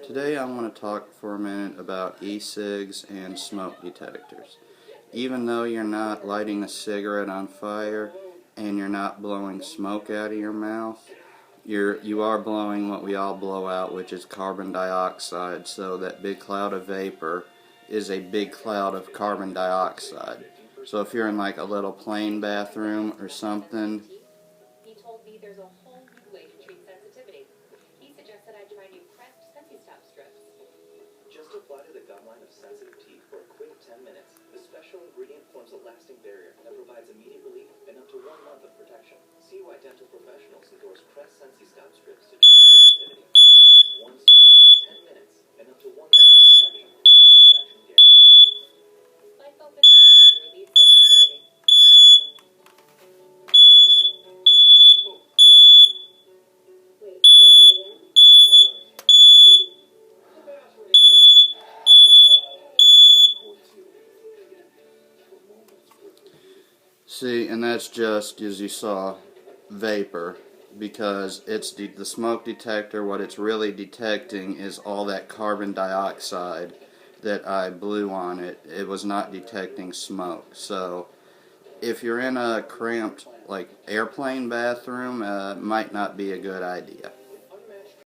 Today I want to talk for a minute about e-cigs and smoke detectors. Even though you're not lighting a cigarette on fire and you're not blowing smoke out of your mouth, you are blowing what we all blow out, which is carbon dioxide. So that big cloud of vapor is a big cloud of carbon dioxide. So if you're in like a little plain bathroom or something, He told me there's a whole new way to treat sensitivity. He suggested I try new Crest Sensi-Stop strips. Just apply to the gum line of sensitive teeth for a quick 10 minutes. The special ingredient forms a lasting barrier that provides immediate relief and up to 1 month of protection. See why dental professionals endorse Crest Sensi-Stop strips to treat sensitivity. One strip, 10 minutes, and up to 1 month of protection. Satisfaction guarantee. Life opens up when you relieve sensitivity. Oh, do that again. Wait, say that again? I love it. The password again. The encore too. For moments perfect. see, and that's just, as you saw, vapor, because it's the smoke detector. What it's really detecting is all that carbon dioxide that I blew on it. It was not detecting smoke. So if you're in a cramped like airplane bathroom, might not be a good idea.